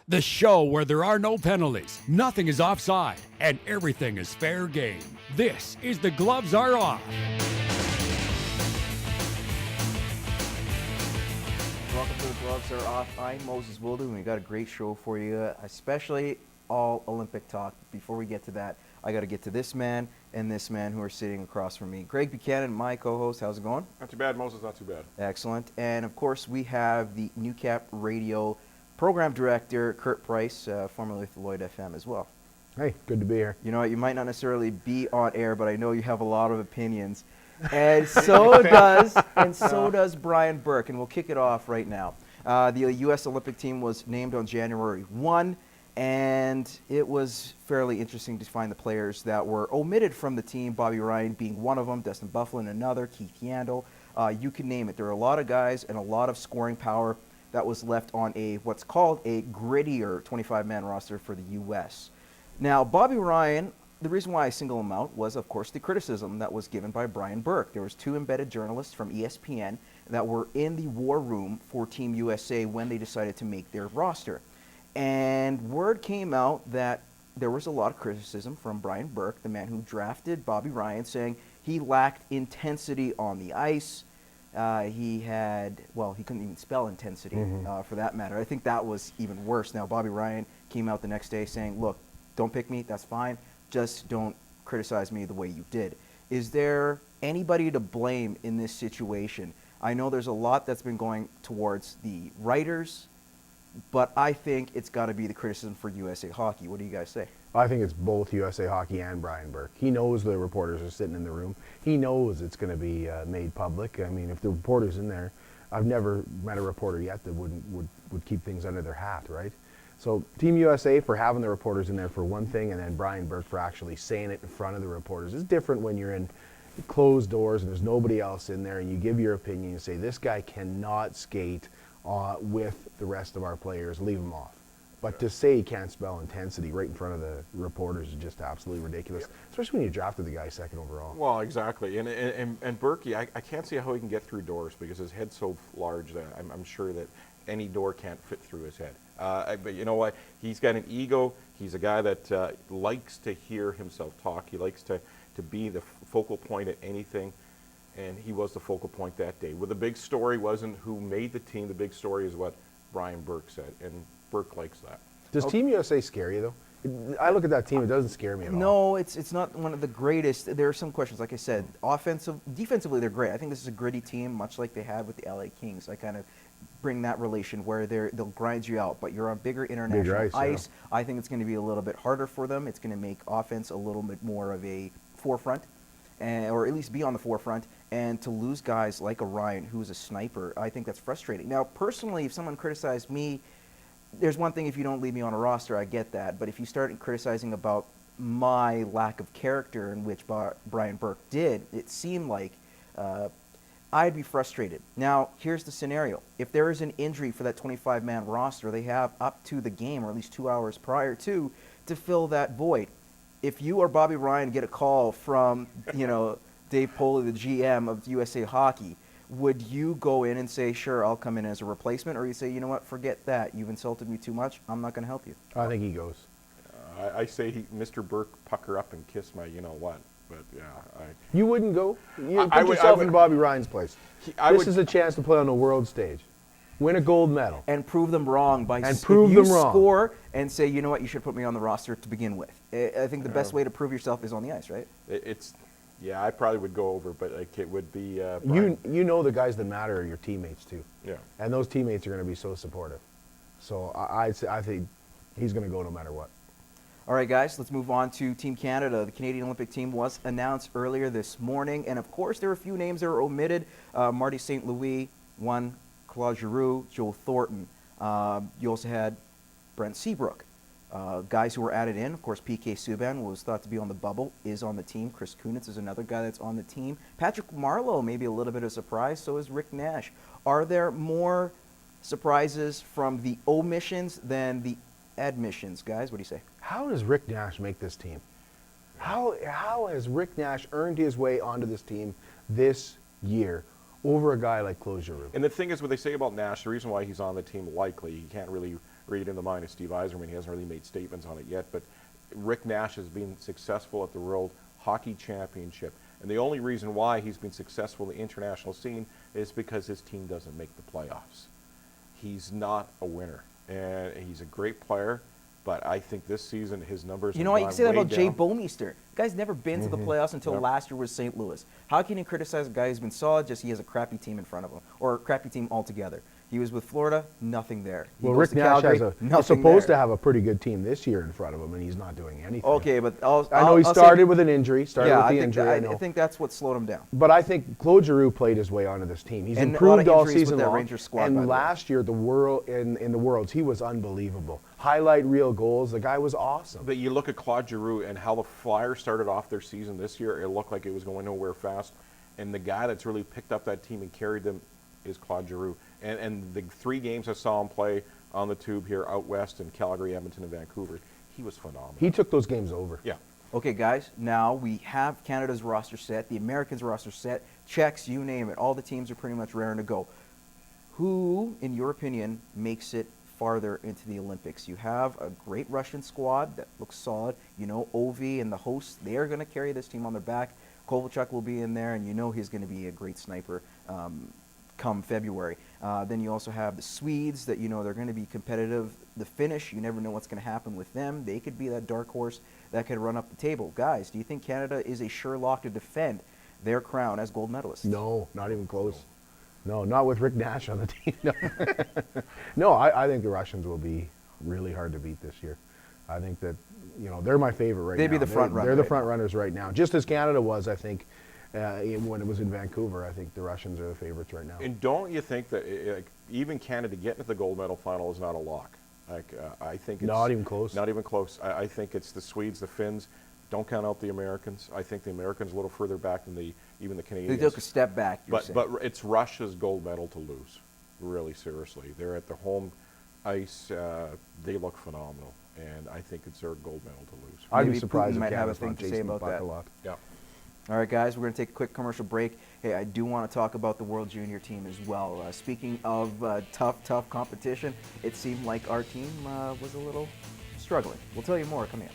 The show where there are no penalties, nothing is offside, and everything is fair game. This is The Gloves Are Off. Welcome to The Gloves Are Off. I'm Moses Woldu, and we got a great show for you, especially all Olympic talk. Before we get to that, I got to get to this man and this man who are sitting across from me. Greg Buchanan, my co-host. How's it going? Not too bad, Moses. Not too bad. Excellent. And of course, we have the New Cap Radio Program Director, Kurt Price, formerly with Lloyd FM as well. Hey, good to be here. You know what, you might not necessarily be on air, but I know you have a lot of opinions. And so does Brian Burke, and we'll kick it off right now. The U.S. Olympic team was named on January 1, and it was fairly interesting to find the players that were omitted from the team, Bobby Ryan being one of them, Dustin Byfuglien another, Keith Yandel. You can name it. There are a lot of guys and a lot of scoring power that was left on what's called a grittier 25-man roster for the U.S. Now, Bobby Ryan, the reason why I single him out was, of course, the criticism that was given by Brian Burke. There was two embedded journalists from ESPN that were in the war room for Team USA when they decided to make their roster. And word came out that there was a lot of criticism from Brian Burke, the man who drafted Bobby Ryan, saying he lacked intensity on the ice. He couldn't even spell intensity for that matter. I think that was even worse. Now, Bobby Ryan came out the next day saying, look, don't pick me, that's fine. Just don't criticize me the way you did. Is there anybody to blame in this situation? I know there's a lot that's been going towards the writers, but I think it's got to be the criticism for USA Hockey. What do you guys say? I think it's both USA Hockey and Brian Burke. He knows the reporters are sitting in the room. He knows it's going to be made public. I mean, if the reporter's in there, I've never met a reporter yet that would keep things under their hat, right? So Team USA for having the reporters in there for one thing, and then Brian Burke for actually saying it in front of the reporters. It's different when you're in closed doors and there's nobody else in there and you give your opinion and say, this guy cannot skate with the rest of our players, leave him off. But to say he can't spell intensity right in front of the reporters is just absolutely ridiculous, especially when you drafted the guy second overall. Well, exactly. And Burke, I can't see how he can get through doors because his head's so large that I'm sure that any door can't fit through his head. But you know what? He's got an ego. He's a guy that likes to hear himself talk. He likes to be the focal point at anything. And he was the focal point that day. Well, the big story wasn't who made the team. The big story is what Brian Burke said. And Burke likes that. Does Team USA scare you, though? I look at that team, it doesn't scare me at all. No, it's not one of the greatest. There are some questions, like I said. Defensively, they're great. I think this is a gritty team, much like they had with the LA Kings. I kind of bring that relation where they'll grind you out, but you're on bigger international ice. Yeah. I think it's going to be a little bit harder for them. It's going to make offense a little bit more of a forefront, or at least be on the forefront. And to lose guys like a Ryan, who's a sniper, I think that's frustrating. Now, personally, if someone criticized me, there's one thing if you don't leave me on a roster, I get that. But if you start criticizing about my lack of character, in which Brian Burke did, it seemed like I'd be frustrated. Now, here's the scenario. If there is an injury for that 25-man roster, they have up to the game, or at least 2 hours prior to fill that void. If you or Bobby Ryan get a call from, Dave Poley, the GM of USA Hockey, would you go in and say, sure, I'll come in as a replacement? Or you say, you know what, forget that. You've insulted me too much. I'm not going to help you. I think he goes. I say, Mr. Burke, pucker up and kiss my you-know-what. But, yeah. You wouldn't go? You put yourself in Bobby Ryan's place. This is a chance to play on the world stage. Win a gold medal. And prove them wrong by score and say, you know what, you should put me on the roster to begin with. I think the best way to prove yourself is on the ice, right? Yeah, I probably would go over, but it would be. You know the guys that matter are your teammates too. Yeah. And those teammates are going to be so supportive. So I think he's going to go no matter what. All right, guys, let's move on to Team Canada. The Canadian Olympic team was announced earlier this morning, and of course there were a few names that were omitted. Marty St. Louis, Claude Giroux, Joe Thornton. You also had Brent Seabrook. Guys who were added in, of course, PK Subban was thought to be on the bubble, is on the team. Chris Kunitz is another guy that's on the team. Patrick Marleau, maybe a little bit of a surprise, so is Rick Nash. Are there more surprises from the omissions than the admissions, guys? What do you say? How does Rick Nash make this team? How has Rick Nash earned his way onto this team this year over a guy like Claude Giroux? And the thing is, what they say about Nash, the reason why he's on the team likely, he can't really read in the mind of Steve Yzerman. He hasn't really made statements on it yet, but Rick Nash has been successful at the World Hockey Championship. And the only reason why he's been successful in the international scene is because his team doesn't make the playoffs. He's not a winner, and he's a great player, but I think this season his numbers You know what? You can say that about Jay Bouwmeester. The guy's never been to the playoffs until last year was St. Louis. How can you criticize a guy who's been solid, just he has a crappy team in front of him, or a crappy team altogether? He was with Florida, nothing there. He Well, goes Rick to Nash Calgary, is supposed to have a pretty good team this year in front of him, and he's not doing anything. Okay, but I know he started with an injury. I think that's what slowed him down. But I think Claude Giroux played his way onto this team. He's And a lot improved of all injuries with season that long. Rangers squad, by the And way. last year, the world in the Worlds, he was unbelievable. Highlight reel goals. The guy was awesome. But you look at Claude Giroux and how the Flyers started off their season this year, it looked like it was going nowhere fast. And the guy that's really picked up that team and carried them is Claude Giroux. And the 3 games I saw him play on the tube here out west in Calgary, Edmonton, and Vancouver, he was phenomenal. He took those games over. Yeah. Okay, guys, now we have Canada's roster set, the Americans' roster set, Czechs, you name it. All the teams are pretty much raring to go. Who, in your opinion, makes it farther into the Olympics? You have a great Russian squad that looks solid. You know, Ovi and the hosts, they are going to carry this team on their back. Kovalchuk will be in there, and you know he's going to be a great sniper come February. Then you also have the Swedes that you know they're going to be competitive. The Finnish, you never know what's going to happen with them. They could be that dark horse that could run up the table. Guys, do you think Canada is a sure lock to defend their crown as gold medalists? No, not even close. No, not with Rick Nash on the team. No, no, I think the Russians will be really hard to beat this year. I think that, you know, they're my favorite right now. They'd be the front runner They're the right front now. runners right now. Just as Canada was, I think, when it was in Vancouver, I think the Russians are the favorites right now. And don't you think that even Canada getting to the gold medal final is not a lock? I think it's Not even close? Not even close. I think it's the Swedes, the Finns. Don't count out the Americans. I think the Americans a little further back than even the Canadians. They took a step back, you're saying. But it's Russia's gold medal to lose, really seriously. They're at the home ice. They look phenomenal, and I think it's their gold medal to lose. I'd Maybe be surprised Putin if might have a Canada's thing not to say chasing the about puck that. a lot. Yeah. All right, guys, we're going to take a quick commercial break. Hey, I do want to talk about the World Junior team as well. Speaking of tough competition, it seemed like our team was a little struggling. We'll tell you more coming up.